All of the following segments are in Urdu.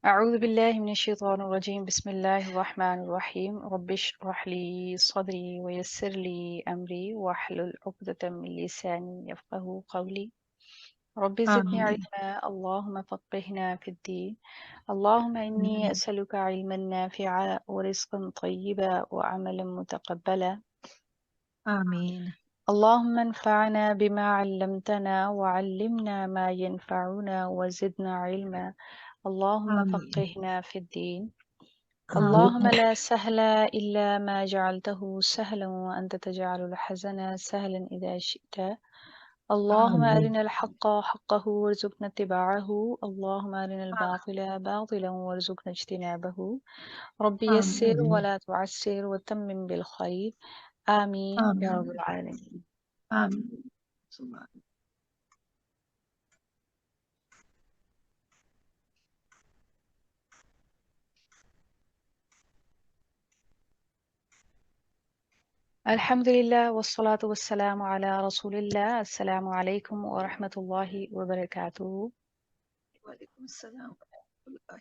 أعوذ بالله من الشيطان الرجيم بسم الله الرحمن الرحيم رب اشرح لي صدري ويسر لي أمري واحلل عقدة من لساني يفقه قولي رب زدني آمين علما اللهم فقهنا في الدين اللهم إني آمين أسألك علما نافعا ورزقا طيبا وعملا متقبلا آمين اللهم انفعنا بما علمتنا وعلمنا ما ينفعنا وزدنا علما اللهم آمين فقهنا في الدين اللهم آمين لا سهل إلا ما جعلته سهلا وأنت تجعل الحزن سهلا إذا شئت اللهم آمين أرنا الحق حقه وارزقنا اتباعه اللهم أرنا الباطل باطلا وارزقنا اجتنابه رب يسر آمين ولا تعسر وتمم بالخير آمين يا رب آمين العالمين. آمين سبحان الحمد لله والصلاة والسلام على رسول الله. السلام عليكم ورحمة الله وبركاته. وعليكم السلام ورحمة الله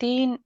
3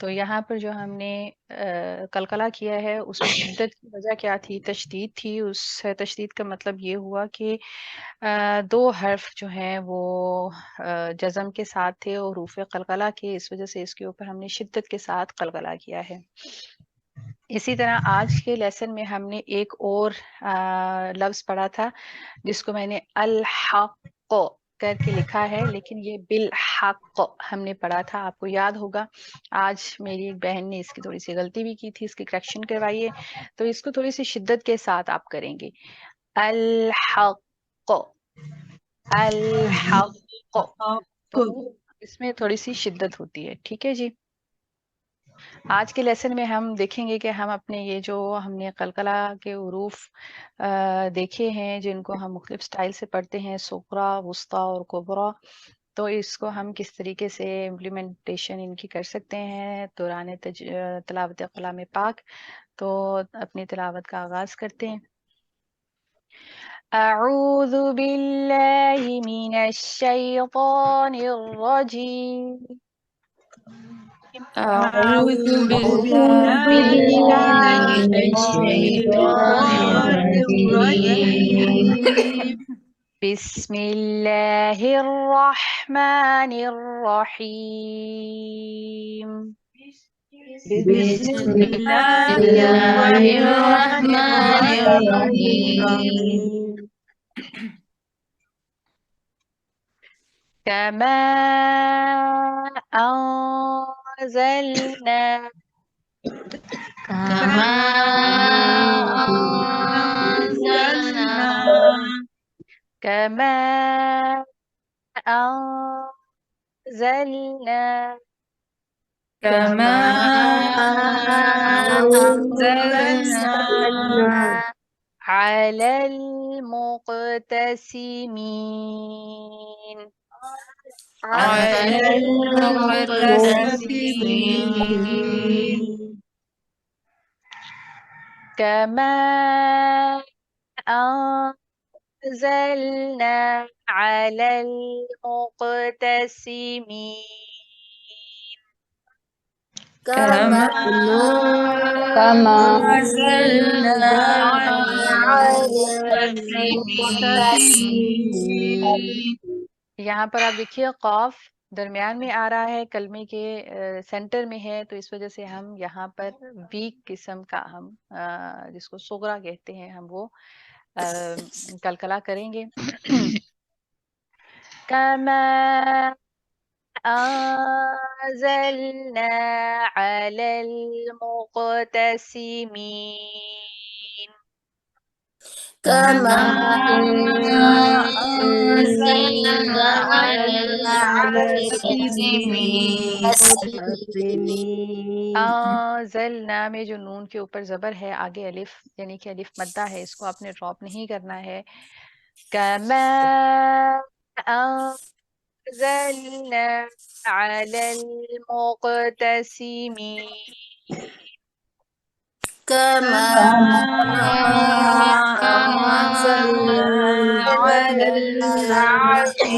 تو یہاں پر جو ہم نے قلقلہ کیا ہے اس میں شدت کی وجہ کیا تھی؟ تشدید تھی. اس تشدید کا مطلب یہ ہوا کہ دو حرف جو ہیں وہ جزم کے ساتھ تھے اور حروف قلقلہ کے، اس وجہ سے اس کے اوپر ہم نے شدت کے ساتھ قلقلہ کیا ہے. اسی طرح آج کے لیسن میں ہم نے ایک اور لفظ پڑھا تھا جس کو میں نے الحق کر کے لکھا ہے، لیکن یہ بالحق ہم نے پڑھا تھا. آپ کو یاد ہوگا آج میری ایک بہن نے اس کی تھوڑی سی غلطی بھی کی تھی، اس کی کریکشن کروائیے. تو اس کو تھوڑی سی شدت کے ساتھ آپ کریں گے. الحق، الحق. تو اس میں تھوڑی سی شدت ہوتی ہے. ٹھیک ہے جی. آج کے لیسن میں ہم دیکھیں گے کہ ہم اپنے یہ جو ہم نے قلقلہ کے حروف دیکھے ہیں جن کو ہم مختلف سٹائل سے پڑھتے ہیں، صغرا، وسطیٰ اور کبریٰ، تو اس کو ہم کس طریقے سے امپلیمنٹیشن ان کی کر سکتے ہیں دوران تلاوت کلام پاک. تو اپنی تلاوت کا آغاز کرتے ہیں. اعوذ باللہ من الشیطان الرجیم. أعوذ بالله بالله من من الشيطان الشيطان الرجيم. بسم اللہ الرحمن الرحیم. بسم بسم الله الله الرحمن الرحمن الرحيم الرحيم. كما أنزلنا كما أنزلنا كما أنزلنا كما أنزلنا أنزلنا على المقتسمين على المقتسمين المقتسمين كما أنزلنا على المقتسمين كما أنزلنا على المقتسمين. یہاں پر آپ دیکھیے قاف درمیان میں آ رہا ہے، کلمے کے سینٹر میں ہے، تو اس وجہ سے ہم یہاں پر ویک قسم کا ہم جس کو صغرا کہتے ہیں ہم وہ کلکلا کریں گے. كما أنزلنا على المقتسمين كما أنزلنا على المقتسمين. أنزلنا میں جو نون کے اوپر زبر ہے، آگے الف یعنی کہ الف مدہ ہے، اس کو آپ نے ڈراپ نہیں کرنا ہے. كما أنزلنا على المقتسمين كما أنزلنا على المقتسمين.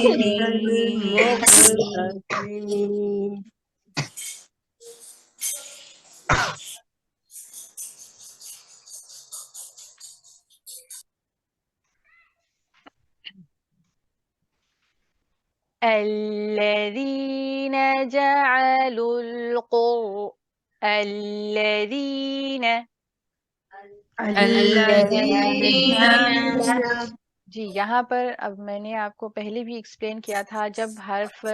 الذين جعلوا الذين الذين جی یہاں پر اب میں نے آپ کو پہلے بھی ایکسپلین کیا تھا، جب حرف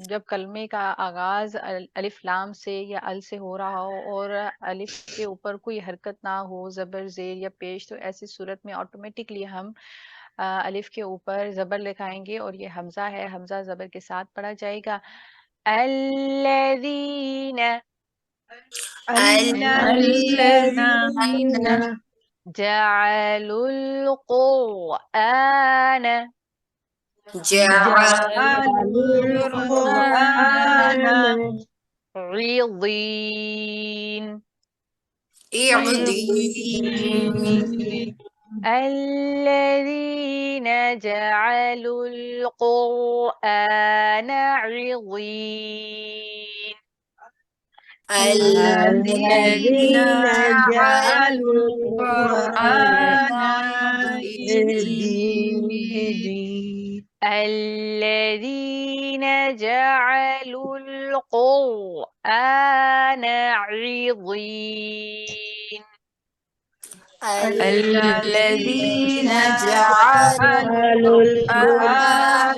جب کلمے کا آغاز الف لام سے یا ال سے ہو رہا ہو اور الف کے اوپر کوئی حرکت نہ ہو، زبر زیر یا پیش، تو ایسی صورت میں آٹومیٹکلی ہم الف کے اوپر زبر لگائیں گے، اور یہ حمزہ ہے، حمزہ زبر کے ساتھ پڑھا جائے گا. الذین الذين جعلوا القرآن جعلوا القرآن عضين عضين. الذين جعلوا القرآن عضين الذين جعلوا القرآن القرآن عضين الذين جعلوا القرآن عضين الذين جعلوا القرآن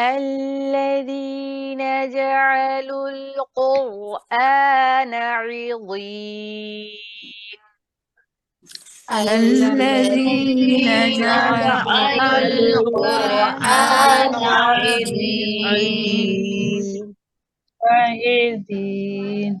الذين جعلوا القرآن عضين الذين جعلوا القرآن عضين عضين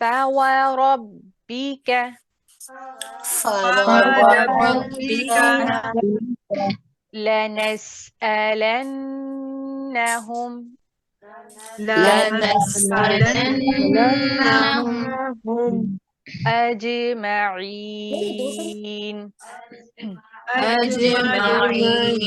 فوربك فربك لنسألنهم لنسألنهم أجمعين أجمعين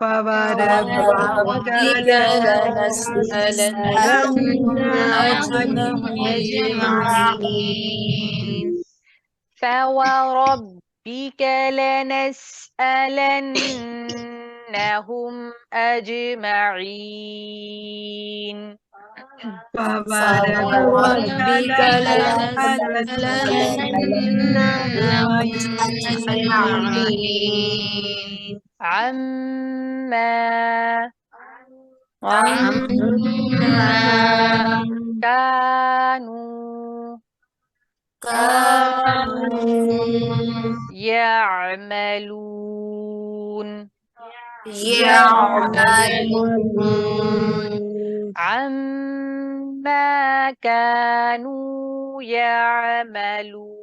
فوربك لنسألنهم أجمعين فوربك لنسألنهم أجمعين فوربك لنسألنهم أجمعين عما كانوا يعملون عما كانوا يعملون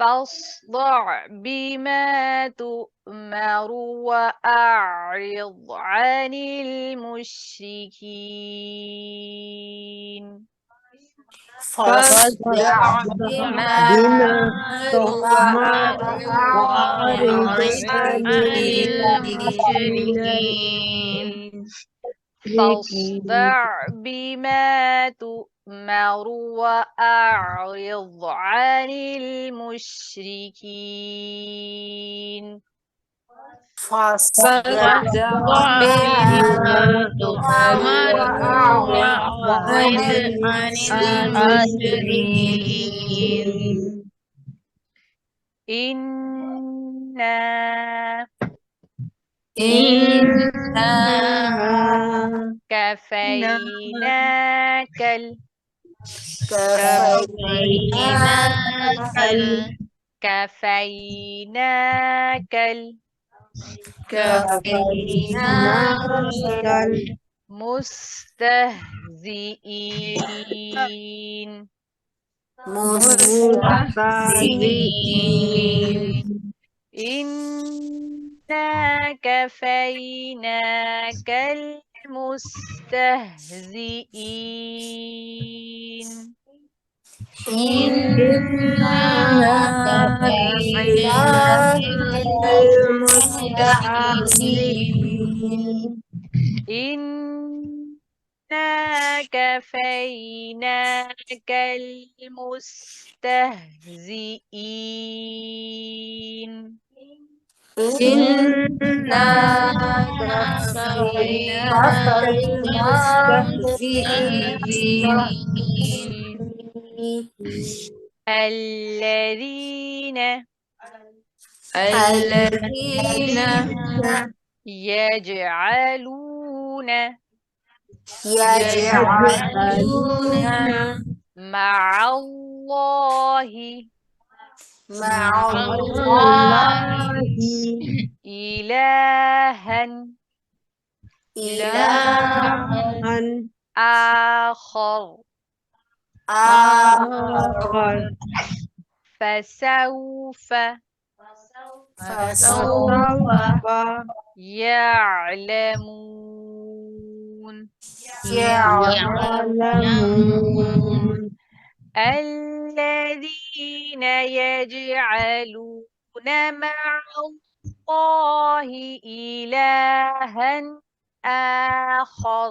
فاصدع بما تؤمر وأعرض عن المشركين فاصدع بما تؤمر وأعرض عن المشركين فاصدع بما تؤمر وأعرض عن المشركين فاصدع بما تؤمر وأعرض عن المشركين إنا كفيناك كفيناك المستهزئين إنا كفيناك المستهزئين إنا كفيناك المستهزئين الذين يجعلون مع الله إلها آخر فسوف يعلمون الذين يجعلون مع الله إلها آخر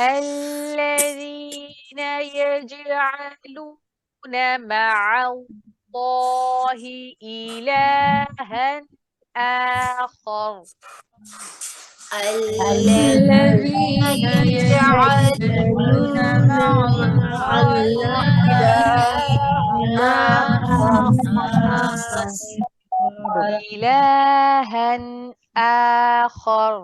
الذين يجعلون مع الله إلها آخر الذين يجعلون مع الله إلها آخر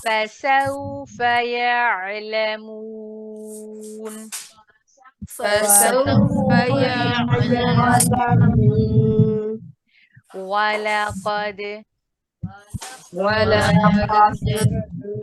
فسوف يعلمون ولقد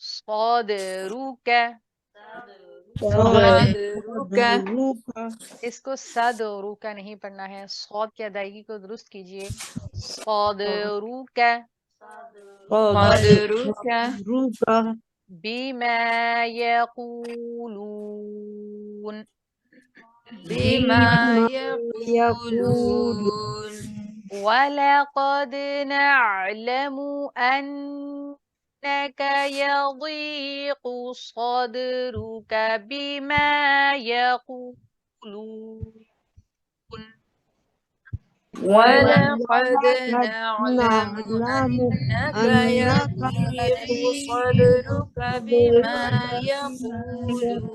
صدرك اس کو صدرو کا نہیں پڑھنا ہے، صاد کی ادائیگی کو درست کیجئے، صادرو کا بما یقولون بما يقولون وَلَقَدْ نَعْلَمُ أَنَّكَ يَضِيقُ صَدْرُكَ بِمَا يَقُولُونَ ولقد نعلم أنك يضيق صدرك بما يقولون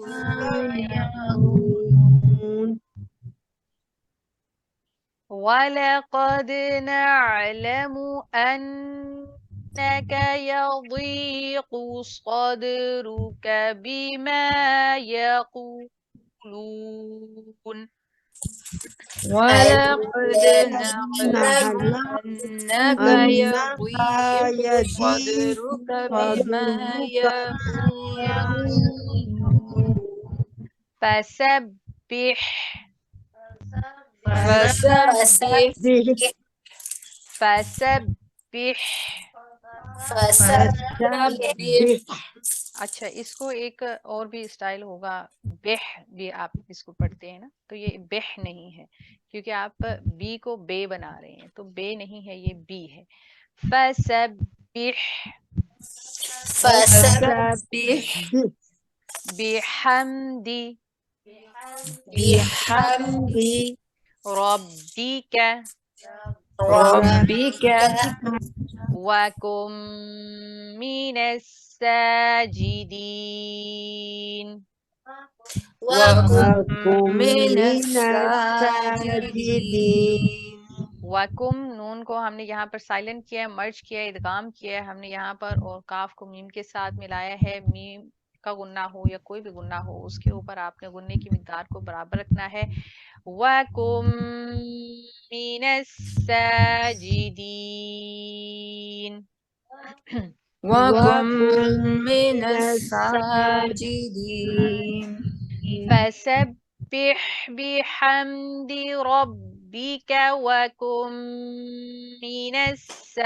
وَلَقَدْ نَعْلَمُ أَنَّكَ يَضِيقُ صَدْرُكَ بِمَا يَقُولُونَ ولقد نعلم أنك يضيق صدرك بما يقولون فسبح اچھا، اس کو ایک اور بھی اسٹائل ہوگا، بہ بھی آپ اس کو پڑھتے ہیں نا، تو یہ بہ نہیں ہے کیونکہ آپ بی کو بے بنا رہے ہیں، تو بے نہیں ہے، یہ بی ہے۔ فسبح بحمد ربک وکن من الساجدین من الساجدين وکم، نون کو ہم نے یہاں پر سائلنٹ کیا ہے، مرج کیا ہے، ادغام کیا ہے ہم نے یہاں پر، اور کاف کو میم کے ساتھ ملایا ہے۔ میم کا غنہ ہو یا کوئی بھی غنہ ہو، اس کے اوپر آپ نے غنے کی مقدار کو برابر رکھنا ہے۔ وَكُم مِّنَ السَّاجِدِينَ وكن من الساجدين فسبح بحمد ربك وكن من الساجدين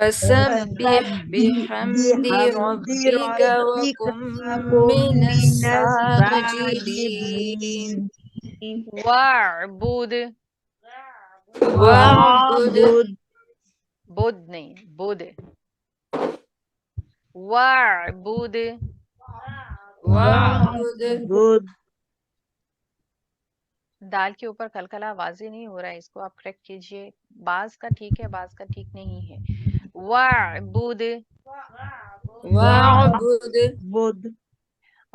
فسبح بحمد ربك وكن من الساجدين واعبد بود نہیں، بود، واعبد دال کے اوپر کلکلا واضح نہیں ہو رہا ہے، اس کو آپ کریکٹ کیجئے، بعض کا ٹھیک ہے، بعض کا ٹھیک نہیں ہے۔ واعبد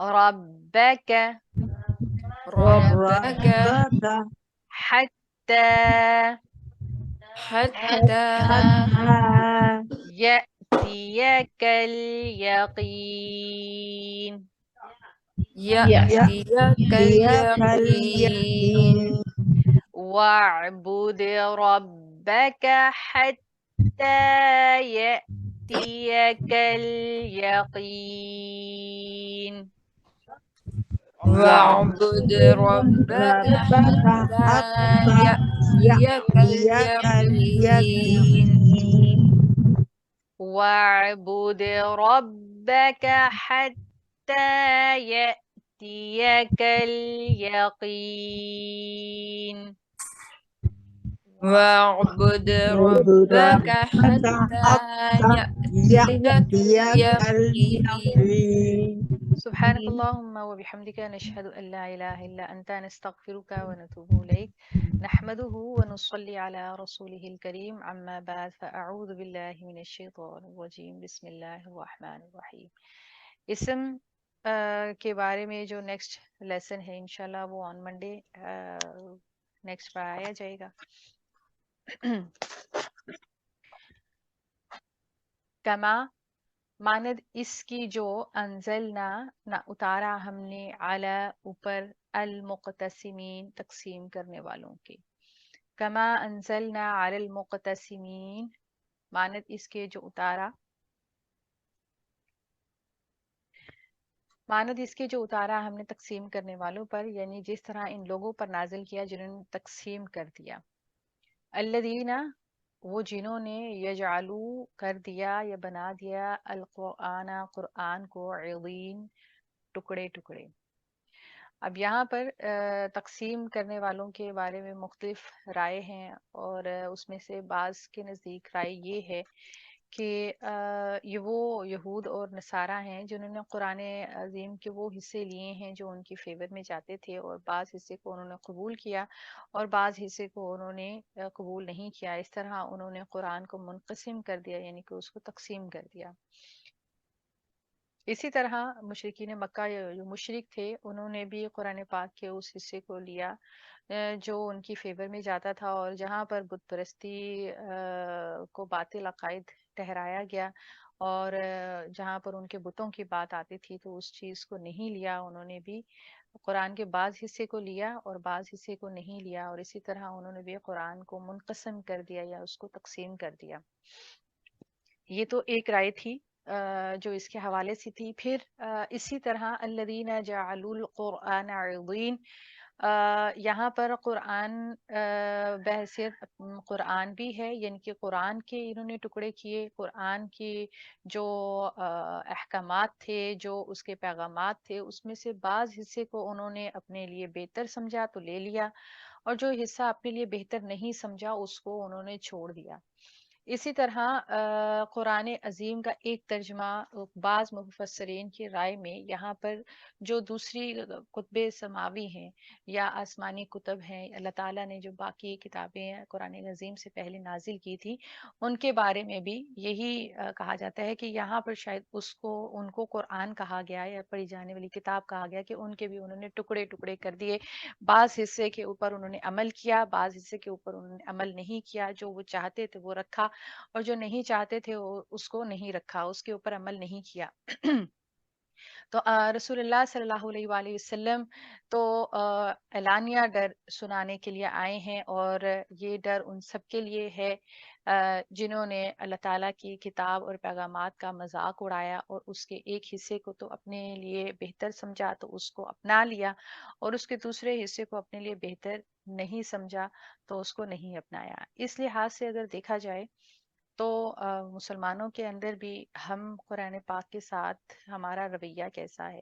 ربک حتى يأتيك اليقين يأتيك اليقين واعبد ربك حتى يأتيك اليقين واعبد ربك حتى يأتيك اليقين واعبد ربك حتى يأتيك اليقين واعبد ربك حتى يأتيك اليقين سبحانك اللهم وبحمدك نشهد أن لا إله إلا أنت نستغفرك ونتوب إليك نحمده ونصلي على رسوله الكريم عما بعد فأعوذ بالله من الشيطان الرجيم بسم الله الرحمن الرحيم۔ اسم کے بارے میں جو نیکسٹ لیسن ہے انشاءاللہ وہ آن منڈے نیکسٹ پڑھایا جائے گا۔ کما ماند اس کی جو انزلنا نہ اتارا ہم نے علی اوپر المقتسمین تقسیم کرنے والوں کے، کما انزلنا علی المقتسمین ماند اس کے جو اتارا ماند اس کے جو اتارا ہم نے تقسیم کرنے والوں پر، یعنی جس طرح ان لوگوں پر نازل کیا جنہوں نے تقسیم کر دیا. الذین، وہ جنہوں نے یجعلو کر دیا یا بنا دیا القرآن، قرآن کو عضین، ٹکڑے ٹکڑے. اب یہاں پر تقسیم کرنے والوں کے بارے میں مختلف رائے ہیں، اور اس میں سے بعض کے نزدیک رائے یہ ہے کہ یہ وہ یہود اور نصارہ ہیں جنہوں نے قرآن عظیم کے وہ حصے لیے ہیں جو ان کی فیور میں جاتے تھے، اور بعض حصے کو انہوں نے قبول کیا اور بعض حصے کو انہوں نے قبول نہیں کیا. اس طرح انہوں نے قرآن کو منقسم کر دیا، یعنی کہ اس کو تقسیم کر دیا. اسی طرح مشرکین مکہ جو مشرک تھے انہوں نے بھی قرآن پاک کے اس حصے کو لیا جو ان کی فیور میں جاتا تھا، اور جہاں پر بت پرستی کو باطل عقائد ٹھہرایا گیا، اور جہاں پر ان کے بتوں کی بات آتی تھی تو اس چیز کو نہیں لیا. انہوں نے بھی قرآن کے بعض حصے کو لیا اور بعض حصے کو نہیں لیا، اور اسی طرح انہوں نے بھی قرآن کو منقسم کر دیا یا اس کو تقسیم کر دیا. یہ تو ایک رائے تھی جو اس کے حوالے سے تھی. پھر اسی طرح الذین جعلوا القرآن عضین، یہاں پر قرآن بحیثیت قرآن بھی ہے، یعنی کہ قرآن کے انہوں نے ٹکڑے کیے. قرآن کی جو احکامات تھے، جو اس کے پیغامات تھے، اس میں سے بعض حصے کو انہوں نے اپنے لیے بہتر سمجھا تو لے لیا، اور جو حصہ اپنے لیے بہتر نہیں سمجھا اس کو انہوں نے چھوڑ دیا. اسی طرح قرآن عظیم کا ایک ترجمہ بعض مفسرین کی رائے میں یہاں پر جو دوسری کتب سماوی ہیں یا آسمانی کتب ہیں، اللہ تعالیٰ نے جو باقی کتابیں قرآن عظیم سے پہلے نازل کی تھی ان کے بارے میں بھی یہی کہا جاتا ہے کہ یہاں پر شاید ان کو قرآن کہا گیا یا پڑھی جانے والی کتاب کہا گیا کہ ان کے بھی انہوں نے ٹکڑے ٹکڑے کر دیے. بعض حصے کے اوپر انہوں نے عمل کیا، بعض حصے کے اوپر انہوں نے عمل نہیں کیا. جو وہ چاہتے تھے وہ رکھا، اور جو نہیں چاہتے تھے اس کو نہیں رکھا، اس کے اوپر عمل نہیں کیا. تو رسول اللہ صلی اللہ علیہ وآلہ وسلم تو اعلانیہ ڈر سنانے کے لیے آئے ہیں، اور یہ ڈر ان سب کے لیے ہے جنہوں نے اللہ تعالیٰ کی کتاب اور پیغامات کا مذاق اڑایا اور اس کے ایک حصے کو تو اپنے لیے بہتر سمجھا تو اس کو اپنا لیا، اور اس کے دوسرے حصے کو اپنے لیے بہتر نہیں سمجھا تو اس کو نہیں اپنایا. اس لحاظ سے اگر دیکھا جائے تو مسلمانوں کے اندر بھی ہم قرآن پاک کے ساتھ ہمارا رویہ کیسا ہے.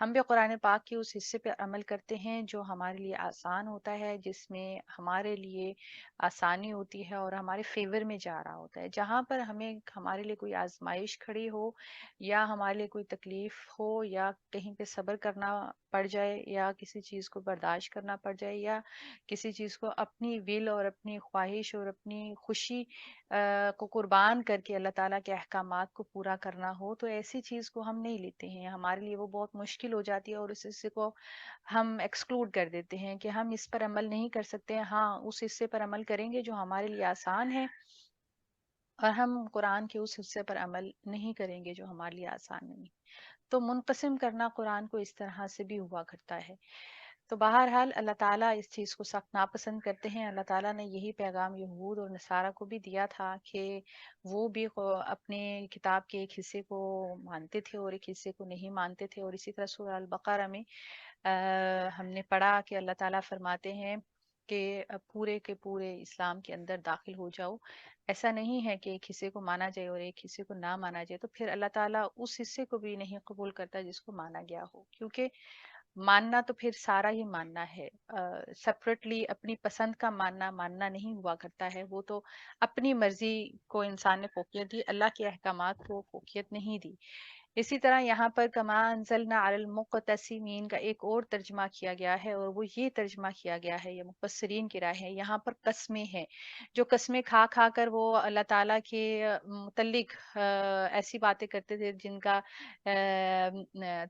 ہم بھی قرآن پاک کے اس حصے پہ عمل کرتے ہیں جو ہمارے لیے آسان ہوتا ہے، جس میں ہمارے لیے آسانی ہوتی ہے اور ہمارے فیور میں جا رہا ہوتا ہے. جہاں پر ہمارے لیے کوئی آزمائش کھڑی ہو یا ہمارے لیے کوئی تکلیف ہو یا کہیں پہ صبر کرنا پڑ جائے یا کسی چیز کو برداشت کرنا پڑ جائے یا کسی چیز کو اپنی ول اور اپنی خواہش اور اپنی خوشی کو قربان کر کے اللہ تعالیٰ کے احکامات کو پورا کرنا ہو، تو ایسی چیز کو ہم نہیں لیتے ہیں. ہمارے لیے وہ بہت مشکل ہو جاتی ہے اور اس حصے کو ہم ایکسکلوڈ کر دیتے ہیں کہ ہم اس پر عمل نہیں کر سکتے. ہاں، اس حصے پر عمل کریں گے جو ہمارے لیے آسان ہے، اور ہم قرآن کے اس حصے پر عمل نہیں کریں گے جو ہمارے لیے آسان نہیں. تو منقسم کرنا قرآن کو اس طرح سے بھی ہوا کرتا ہے. تو بہرحال اللہ تعالیٰ اس چیز کو سخت ناپسند کرتے ہیں. اللہ تعالیٰ نے یہی پیغام یہود اور نصارہ کو بھی دیا تھا کہ وہ بھی اپنے کتاب کے ایک حصے کو مانتے تھے اور ایک حصے کو نہیں مانتے تھے. اور اسی طرح سورہ البقرہ میں ہم نے پڑھا کہ اللہ تعالیٰ فرماتے ہیں کہ پورے کے پورے اسلام کے اندر داخل ہو جاؤ. ایسا نہیں ہے کہ ایک حصے کو مانا جائے اور ایک حصے کو نہ مانا جائے. تو پھر اللہ تعالیٰ اس حصے کو بھی نہیں قبول کرتا جس کو مانا گیا ہو، کیونکہ ماننا تو پھر سارا ہی ماننا ہے. سپریٹلی اپنی پسند کا ماننا نہیں ہوا کرتا ہے. وہ تو اپنی مرضی کو انسان نے فوقیت دی، اللہ کے احکامات کو فوقیت نہیں دی. اسی طرح یہاں پر کما انزلنا علی المقتسمین کا ایک اور ترجمہ کیا گیا ہے، اور وہ یہ ترجمہ کیا گیا ہے، یہ مفسرین کی رائے ہے. یہاں پر قسمیں ہیں، جو قسمیں کھا کھا کر وہ اللہ تعالیٰ کے متعلق ایسی باتیں کرتے تھے جن کا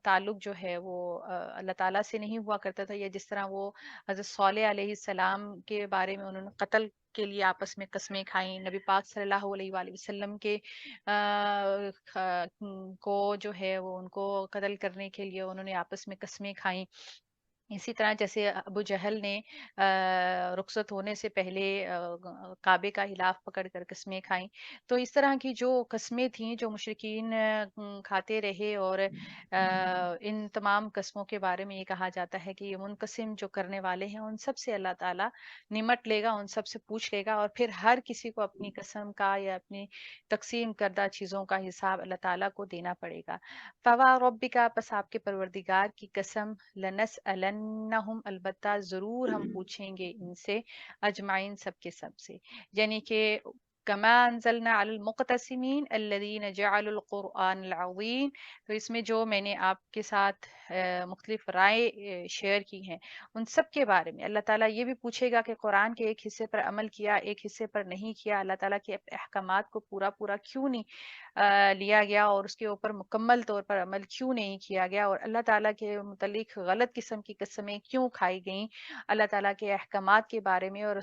تعلق جو ہے وہ اللہ تعالیٰ سے نہیں ہوا کرتا تھا. یا جس طرح وہ حضرت صالح علیہ السلام کے بارے میں انہوں نے قتل کے لیے آپس میں قسمیں کھائیں. نبی پاک صلی اللہ علیہ وآلہ وسلم کے کو جو ہے وہ ان کو قتل کرنے کے لیے انہوں نے آپس میں قسمیں کھائیں. اسی طرح جیسے ابو جہل نے رخصت ہونے سے پہلے کعبے کا غلاف پکڑ کر قسمیں کھائیں، تو اس طرح کی جو قسمیں تھیں جو مشرکین کھاتے رہے، اور ان تمام قسموں کے بارے میں یہ کہا جاتا ہے کہ یہ منقسم جو کرنے والے ہیں ان سب سے اللہ تعالیٰ نمٹ لے گا، ان سب سے پوچھ لے گا، اور پھر ہر کسی کو اپنی قسم کا یا اپنی تقسیم کردہ چیزوں کا حساب اللہ تعالیٰ کو دینا پڑے گا۔ فوا ربک، پس آپ کے پروردگار کی قسم، لنسألنہم، البتہ ضرور ہم پوچھیں گے ان سے، اجمعین، سب کے سب سے، یعنی کہ کما انزلنا علی المقتسمین الذین جعلوا القرآن العظیم۔ تو اس میں جو میں نے آپ کے ساتھ مختلف رائے شیئر کی ہیں ان سب کے بارے میں اللہ تعالیٰ یہ بھی پوچھے گا کہ قرآن کے ایک حصے پر عمل کیا، ایک حصے پر نہیں کیا، اللہ تعالیٰ کے احکامات کو پورا پورا کیوں نہیں لیا گیا، اور اس کے اوپر مکمل طور پر عمل کیوں نہیں کیا گیا، اور اللہ تعالیٰ کے متعلق غلط قسم کی قسمیں کیوں کھائی گئیں، اللہ تعالیٰ کے احکامات کے بارے میں، اور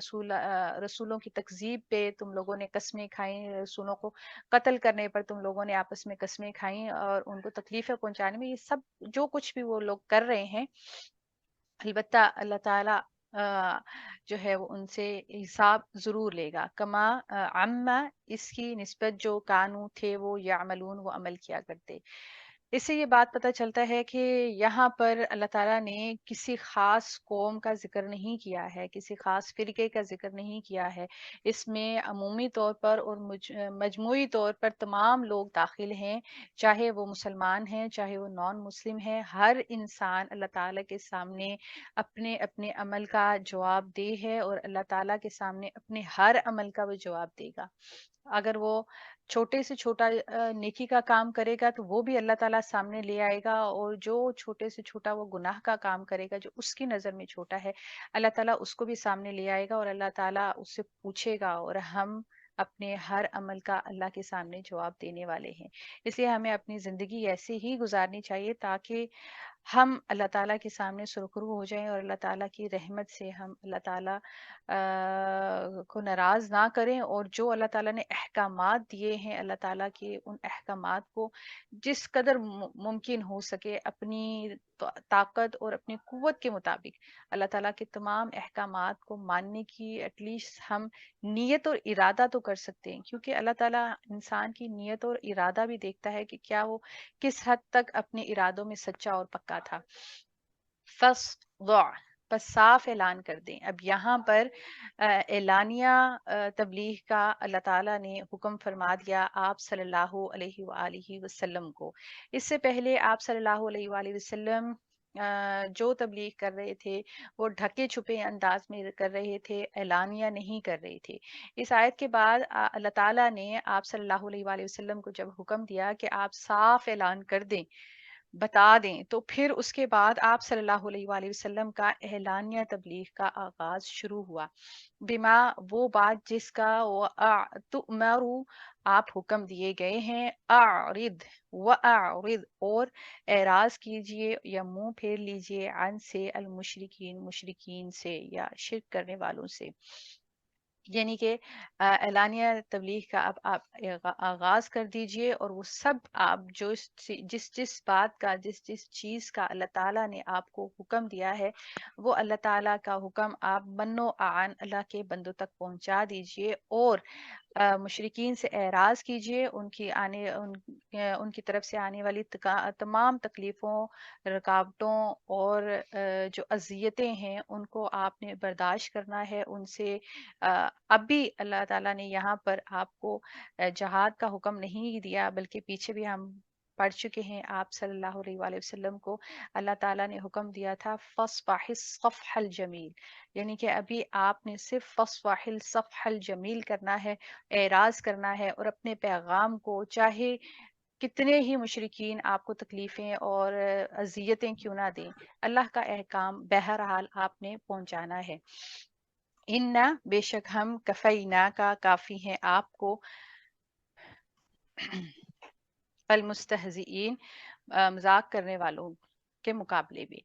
رسولوں کی تکذیب پہ تم لوگوں نے قسمیں کھائیں، رسولوں کو قتل کرنے پر تم لوگوں نے آپس میں قسمیں کھائیں، اور ان کو تکلیفیں پہنچانے میں، یہ سب جو کچھ بھی وہ لوگ کر رہے ہیں، البتہ اللہ تعالیٰ جو ہے وہ ان سے حساب ضرور لے گا، کما عما، اس کی نسبت جو کانو تھے وہ یعملون، وہ عمل کیا کرتے۔ اس سے یہ بات پتہ چلتا ہے کہ یہاں پر اللہ تعالیٰ نے کسی خاص قوم کا ذکر نہیں کیا ہے، کسی خاص فرقے کا ذکر نہیں کیا ہے، اس میں عمومی طور پر اور مجموعی طور پر تمام لوگ داخل ہیں، چاہے وہ مسلمان ہیں چاہے وہ نان مسلم ہیں، ہر انسان اللہ تعالیٰ کے سامنے اپنے اپنے عمل کا جواب دہ ہے، اور اللہ تعالیٰ کے سامنے اپنے ہر عمل کا وہ جواب دے گا۔ اگر وہ چھوٹے سے چھوٹا نیکی کا کام کرے گا تو وہ بھی اللہ تعالیٰ سامنے لے آئے گا، اور جو چھوٹے سے چھوٹا وہ گناہ کا کام کرے گا جو اس کی نظر میں چھوٹا ہے، اللہ تعالیٰ اس کو بھی سامنے لے آئے گا، اور اللہ تعالیٰ اس سے پوچھے گا، اور ہم اپنے ہر عمل کا اللہ کے سامنے جواب دینے والے ہیں۔ اس لیے ہمیں اپنی زندگی ایسے ہی گزارنی چاہیے تاکہ ہم اللہ تعالیٰ کے سامنے سرخرو ہو جائیں، اور اللہ تعالیٰ کی رحمت سے ہم اللہ تعالیٰ کو ناراض نہ کریں، اور جو اللہ تعالیٰ نے احکامات دیے ہیں اللہ تعالیٰ کے، ان احکامات کو جس قدر ممکن ہو سکے اپنی طاقت اور اپنی قوت کے مطابق اللہ تعالیٰ کے تمام احکامات کو ماننے کی ایٹ لیسٹ ہم نیت اور ارادہ تو کر سکتے ہیں، کیونکہ اللہ تعالیٰ انسان کی نیت اور ارادہ بھی دیکھتا ہے کہ کیا وہ کس حد تک اپنے ارادوں میں سچا اور پکا تھا۔ فَاصْدَعْ، بس صاف اعلان کر دیں۔ اب یہاں پر اعلانیہ تبلیغ کا اللہ تعالیٰ نے حکم فرما دیا آپ صلی اللہ علیہ وآلہ وسلم کو۔ اس سے پہلے آپ صلی اللہ علیہ وآلہ وسلم جو تبلیغ کر رہے تھے وہ ڈھکے چھپے انداز میں کر رہے تھے، اعلانیہ نہیں کر رہے تھے۔ اس آیت کے بعد اللہ تعالیٰ نے آپ صلی اللہ علیہ وآلہ وسلم کو جب حکم دیا کہ آپ صاف اعلان کر دیں، بتا دیں، تو پھر اس کے بعد آپ صلی اللہ علیہ وآلہ وسلم کا اعلانیہ تبلیغ کا آغاز شروع ہوا، بما، وہ بات جس کا تؤمرو، آپ حکم دیے گئے ہیں، اعرض واعرض، اور اعراض کیجئے یا منہ پھیر لیجئے، عن سے، المشرکین، مشرکین سے یا شرک کرنے والوں سے، یعنی کہ اعلانیہ تبلیغ کا اب آپ آغاز کر دیجئے، اور وہ سب آپ جو جس بات کا، جس چیز کا اللہ تعالیٰ نے آپ کو حکم دیا ہے، وہ اللہ تعالیٰ کا حکم آپ منو آن اللہ کے بندوں تک پہنچا دیجئے، اور مشرکین سے اعراض کیجئے، ان کی طرف سے آنے والی تمام تکلیفوں، رکاوٹوں اور جو اذیتیں ہیں ان کو آپ نے برداشت کرنا ہے ان سے۔ اب بھی اللہ تعالیٰ نے یہاں پر آپ کو جہاد کا حکم نہیں دیا، بلکہ پیچھے بھی ہم پڑھ چکے ہیں، آپ صلی اللہ علیہ وآلہ وسلم کو اللہ تعالیٰ نے حکم دیا تھا فَاصْفَحِ الصَّفْحَ الْجَمِيلَ، یعنی کہ ابھی آپ نے صرف فَاصْفَحِ الصَّفْحَ الْجَمِيلَ کرنا ہے، اعراض کرنا ہے، اور اپنے پیغام کو چاہے کتنے ہی مشرکین آپ کو تکلیفیں اور اذیتیں کیوں نہ دیں، اللہ کا احکام بہرحال آپ نے پہنچانا ہے۔ اِنَّا، بے شک ہم، کفینا کا کافی ہیں آپ کو، المستہزئین، مذاق کرنے والوں کے مقابلے میں،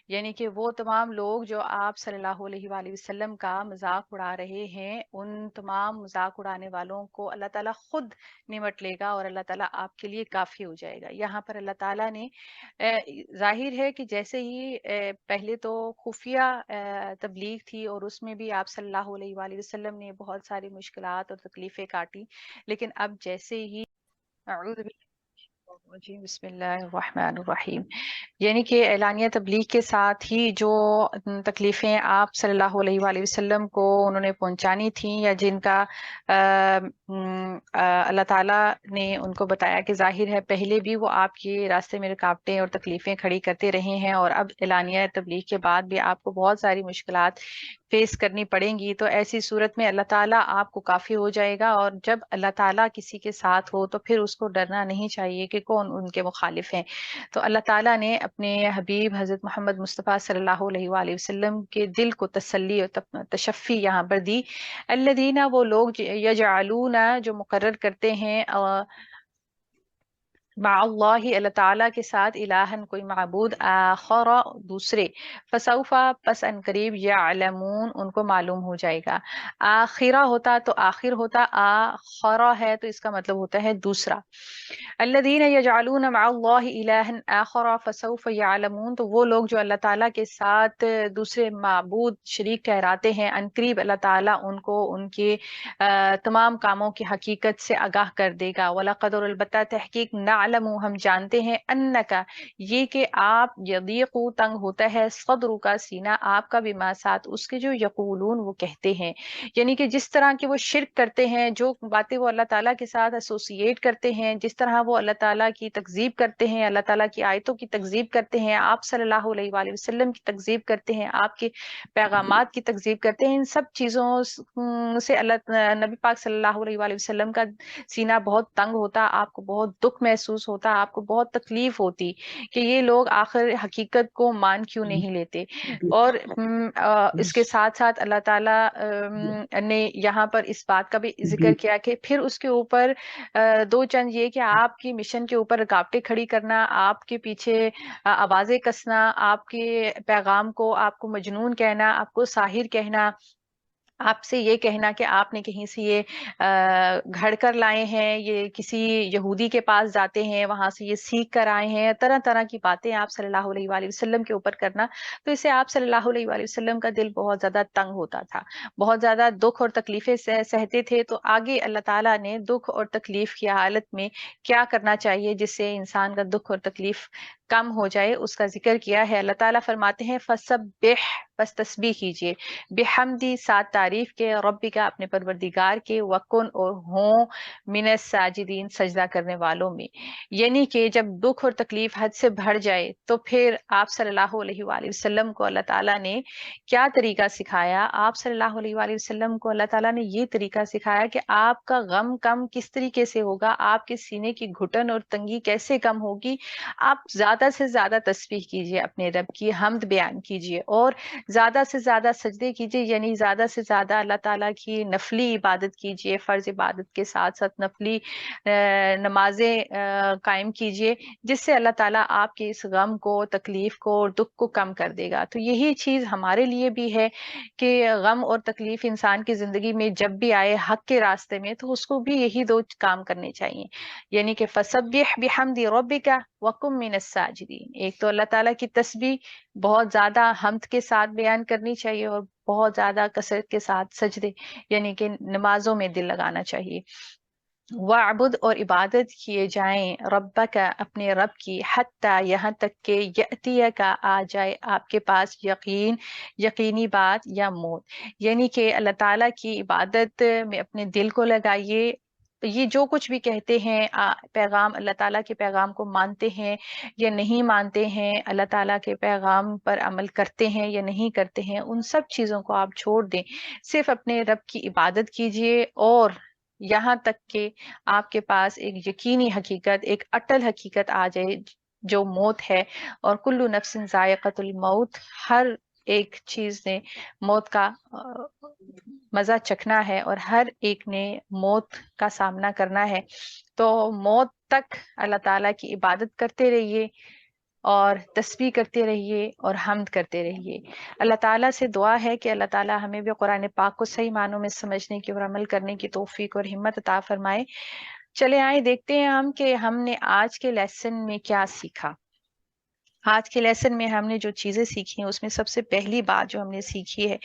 یعنی کہ وہ تمام لوگ جو آپ صلی اللہ علیہ وآلہ وسلم کا مذاق اڑا رہے ہیں، ان تمام مذاق اڑانے والوں کو اللہ تعالیٰ خود نمٹ لے گا اور اللہ تعالیٰ آپ کے لیے کافی ہو جائے گا۔ یہاں پر اللہ تعالیٰ نے ظاہر ہے کہ جیسے ہی پہلے تو خفیہ تبلیغ تھی، اور اس میں بھی آپ صلی اللہ علیہ وآلہ وسلم نے بہت ساری مشکلات اور تکلیفیں کاٹی، لیکن اب جیسے ہی اعوذ باللہ من الشیطان الرجیم، بسم اللہ الرحمن الرحیم، یعنی کہ اعلانیہ تبلیغ کے ساتھ ہی جو تکلیفیں آپ صلی اللہ علیہ وآلہ وسلم کو انہوں نے پہنچانی تھیں، یا جن کا اللہ تعالیٰ نے ان کو بتایا کہ ظاہر ہے پہلے بھی وہ آپ کے راستے میں رکاوٹیں اور تکلیفیں کھڑی کرتے رہے ہیں، اور اب اعلانیہ تبلیغ کے بعد بھی آپ کو بہت ساری مشکلات فیس کرنی پڑیں گی، تو ایسی صورت میں اللہ تعالیٰ آپ کو کافی ہو جائے گا۔ اور جب اللہ تعالیٰ کسی کے ساتھ ہو تو پھر اس کو ڈرنا نہیں چاہیے کہ کون ان کے مخالف ہیں۔ تو اللہ تعالیٰ نے اپنے حبیب حضرت محمد مصطفیٰ صلی اللہ علیہ وآلہ وسلم کے دل کو تسلی اور تشفی یہاں پر دی۔ الذین، وہ لوگ یجعلون، جو مقرر کرتے ہیں مع اللہ، اللہ تعالیٰ کے ساتھ، الہن، کوئی معبود، آخر، دوسرے، فسوف، پس ان قریب، یعلمون، ان کو معلوم ہو جائے گا۔ آخرہ ہوتا تو آخر ہوتا، آخرہ ہے تو اس کا مطلب ہوتا ہے دوسرا۔ الذین یجعلون مع اللہ الہا آخر فسوف یعلمون، تو وہ لوگ جو اللہ تعالیٰ کے ساتھ دوسرے معبود شریک ٹھہراتے ہیں، ان قریب اللہ تعالیٰ ان کو ان کے تمام کاموں کی حقیقت سے آگاہ کر دے گا۔ وَلَقَدْ، اور البتہ تحقیق، نعلم، ہم جانتے ہیں، انکا، یہ کہ آپ، یضیق، تنگ ہوتا ہے، صدر کا سینہ آپ کا، بما، ساتھ اس کے، جو یقولون، وہ کہتے ہیں، یعنی کہ جس طرح کے وہ شرک کرتے ہیں، جو باتیں وہ اللہ تعالیٰ کے ساتھ ایسوسیٹ کرتے ہیں، جس طرح وہ اللہ تعالیٰ کی تکذیب کرتے ہیں، اللہ تعالیٰ کی آیتوں کی تکذیب کرتے ہیں، آپ صلی اللہ علیہ وآلہ وسلم کی تکذیب کرتے ہیں، آپ کے پیغامات کی تکذیب کرتے ہیں، ان سب چیزوں سے نبی پاک صلی اللہ علیہ وآلہ وسلم کا سینہ بہت تنگ ہوتا، آپ کو بہت دکھ محسوس ہوتا، آپ کو بہت تکلیف ہوتی کہ یہ لوگ آخر حقیقت کو مان کیوں نہیں لیتے۔ اور اس کے ساتھ ساتھ اللہ تعالیٰ نے یہاں پر اس بات کا بھی ذکر کیا کہ پھر اس کے اوپر دو چند یہ کہ آپ کی مشن کے اوپر رکاوٹیں کھڑی کرنا، آپ کے پیچھے آوازیں کسنا، آپ کے پیغام کو، آپ کو مجنون کہنا، آپ کو ساحر کہنا، آپ سے یہ کہنا کہ آپ نے کہیں سے یہ گھڑ کر لائے ہیں، یہ کسی یہودی کے پاس جاتے ہیں، وہاں سے یہ سیکھ کر آئے ہیں، طرح طرح کی باتیں آپ صلی اللہ علیہ وآلہ وسلم کے اوپر کرنا، تو اسے آپ صلی اللہ علیہ وآلہ وسلم کا دل بہت زیادہ تنگ ہوتا تھا، بہت زیادہ دکھ اور تکلیفیں سہتے تھے۔ تو آگے اللہ تعالیٰ نے دکھ اور تکلیف کی حالت میں کیا کرنا چاہیے جس سے انسان کا دکھ اور تکلیف کم ہو جائے، اس کا ذکر کیا ہے۔ اللہ تعالیٰ فرماتے ہیں فسبح، بس تسبیح کیجئے، بحمدی، ساتھ تعریف کے، ربی کا، اپنے پروردگار کے، وکن، اور ہوں، من الساجدین، سجدہ کرنے والوں میں، یعنی کہ جب دکھ اور تکلیف حد سے بڑھ جائے تو پھر آپ صلی اللہ علیہ وآلہ وسلم کو اللہ تعالیٰ نے کیا طریقہ سکھایا؟ آپ صلی اللہ علیہ وآلہ وسلم کو اللہ تعالیٰ نے یہ طریقہ سکھایا کہ آپ کا غم کم کس طریقے سے ہوگا، آپ کے سینے کی گھٹن اور تنگی کیسے کم ہوگی۔ آپ زیادہ سے زیادہ تسبیح کیجئے، اپنے رب کی حمد بیان کیجئے، اور زیادہ سے زیادہ سجدے کیجئے، یعنی زیادہ سے زیادہ اللہ تعالیٰ کی نفلی عبادت کیجئے، فرض عبادت کے ساتھ ساتھ نفلی نمازیں قائم کیجئے، جس سے اللہ تعالیٰ آپ کے اس غم کو، تکلیف کو اور دکھ کو کم کر دے گا۔ تو یہی چیز ہمارے لیے بھی ہے کہ غم اور تکلیف انسان کی زندگی میں جب بھی آئے حق کے راستے میں، تو اس کو بھی یہی دو کام کرنے چاہیے، یعنی کہ فسبح بحمد ربک وکن من الساجدین، ایک تو اللہ تعالیٰ کی تسبیح بہت زیادہ حمد کے ساتھ بیان کرنی چاہیے، اور بہت زیادہ کثرت کے ساتھ سجدے، یعنی کہ نمازوں میں دل لگانا چاہیے۔ وَعْبُدْ، اور عبادت کیے جائیں، ربک، اپنے رب کی، حتیٰ، یہاں تک کہ، یأتیک، آ جائے آپ کے پاس، یقینی بات یا موت، یعنی کہ اللہ تعالیٰ کی عبادت میں اپنے دل کو لگائیے۔ یہ جو کچھ بھی کہتے ہیں پیغام، اللہ تعالیٰ کے پیغام کو مانتے ہیں یا نہیں مانتے ہیں، اللہ تعالیٰ کے پیغام پر عمل کرتے ہیں یا نہیں کرتے ہیں، ان سب چیزوں کو آپ چھوڑ دیں، صرف اپنے رب کی عبادت کیجئے، اور یہاں تک کہ آپ کے پاس ایک یقینی حقیقت، ایک اٹل حقیقت آ جائے جو موت ہے، اور کل نفس ذائقۃ الموت، ہر ایک چیز نے موت کا مزہ چکھنا ہے، اور ہر ایک نے موت کا سامنا کرنا ہے۔ تو موت تک اللہ تعالیٰ کی عبادت کرتے رہیے، اور تسبیح کرتے رہیے اور حمد کرتے رہیے۔ اللہ تعالیٰ سے دعا ہے کہ اللہ تعالیٰ ہمیں بھی قرآن پاک کو صحیح معنوں میں سمجھنے کی اور عمل کرنے کی توفیق اور ہمت عطا فرمائے۔ چلے آئیں دیکھتے ہیں ہم کہ ہم نے آج کے لیسن میں کیا سیکھا۔ آج کے لیسن میں ہم نے جو چیزیں سیکھی ہیں اس میں سب سے پہلی بات جو ہم نے سیکھی ہے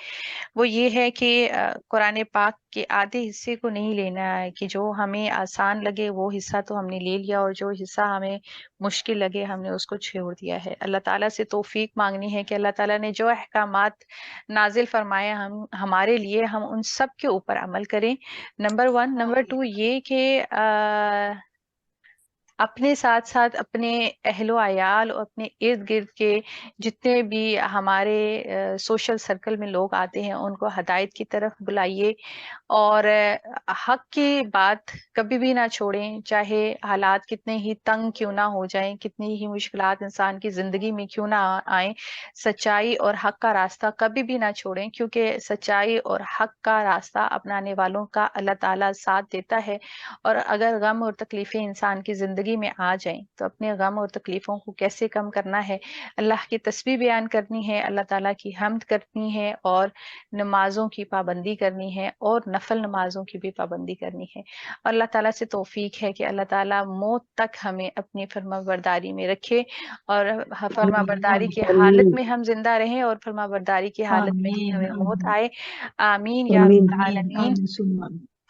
وہ یہ ہے کہ قرآن پاک کے آدھے حصے کو نہیں لینا ہے، کہ جو ہمیں آسان لگے وہ حصہ تو ہم نے لے لیا اور جو حصہ ہمیں مشکل لگے ہم نے اس کو چھوڑ دیا ہے۔ اللہ تعالیٰ سے توفیق مانگنی ہے کہ اللہ تعالیٰ نے جو احکامات نازل فرمائے ہمارے لیے ہم ان سب کے اوپر عمل کریں، نمبر 1۔ نمبر 2 یہ کہ اپنے ساتھ ساتھ اپنے اہل و عیال اور اپنے ارد گرد کے جتنے بھی ہمارے سوشل سرکل میں لوگ آتے ہیں ان کو ہدایت کی طرف بلائیے، اور حق کی بات کبھی بھی نہ چھوڑیں، چاہے حالات کتنے ہی تنگ کیوں نہ ہو جائیں، کتنی ہی مشکلات انسان کی زندگی میں کیوں نہ آئیں، سچائی اور حق کا راستہ کبھی بھی نہ چھوڑیں، کیونکہ سچائی اور حق کا راستہ اپنانے والوں کا اللہ تعالیٰ ساتھ دیتا ہے۔ اور اگر غم اور تکلیفیں انسان کی زندگی میں آ جائیں تو اپنے غم اور تکلیفوں کو کیسے کم کرنا ہے، اللہ کی تسبیح بیان کرنی ہے، اللہ تعالیٰ کی حمد کرنی ہے، اور نمازوں کی پابندی کرنی ہے، اور نفل نمازوں کی بھی پابندی کرنی ہے۔ اور اللہ تعالیٰ سے توفیق ہے کہ اللہ تعالیٰ موت تک ہمیں اپنی فرما برداری میں رکھے، اور فرما برداری کی حالت میں ہم زندہ رہیں اور فرما برداری کی حالت میں ہی ہمیں موت آئے۔ آمین یا رب العالمین۔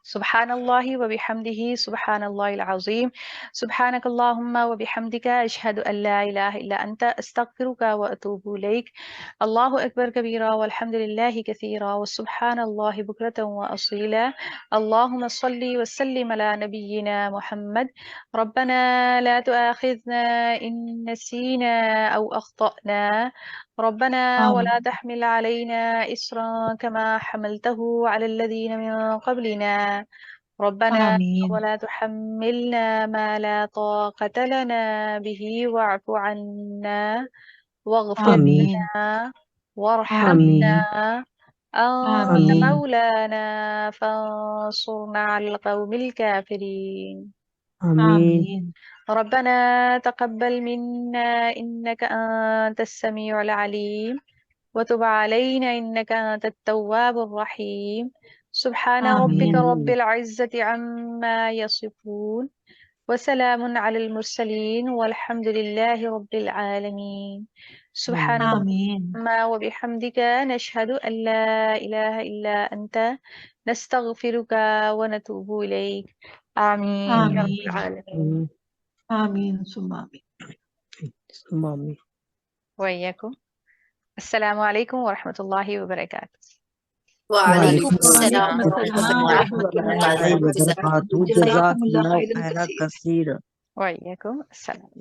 سبحان اللہ وبحمدہ سبحان اللہ العظیم، سبحانک اللہم وبحمدک اشہد ان لا الہ الا انت استغفرک واتوب الیک۔ اللہ اکبر کبیرا والحمد للہ کثیرا وسبحان اللہ بکرۃ واصیلا۔ اللہم صلی وسلم علی نبینا محمد۔ ربنا لا تؤاخذنا ان نسینا او اخطأنا، ربنا ولا تحمل علينا إصرا كما حملته على الذين من قبلنا، ربنا ولا تحملنا ما لا طاقة لنا به واعف عنا واغفر لنا وارحمنا أنت مولانا فانصرنا على القوم الكافرين، آمین۔ ربنا تقبل منا إنك أنت السميع العليم وتب علينا إنك أنت التواب الرحيم، سبحان ربك رب العزة عما يصفون وسلام على المرسلين والحمد لله رب العالمين، سبحانك اللهم وبحمدك نشهد أن لا إله إلا أنت نستغفرك ونتوب إليك، آمين يا رب العالمين۔ آمین ثم آمین۔ وإياكم۔ السلام علیکم ورحمۃ اللہ وبرکاتہ۔ وعلیکم وعلیکم السلام السلام ورحمۃ ورحمۃ اللہ اللہ وبرکاتہ۔ وبرکاتہ۔ جزاک اللہ خیر کثیر۔ وإياكم السلام۔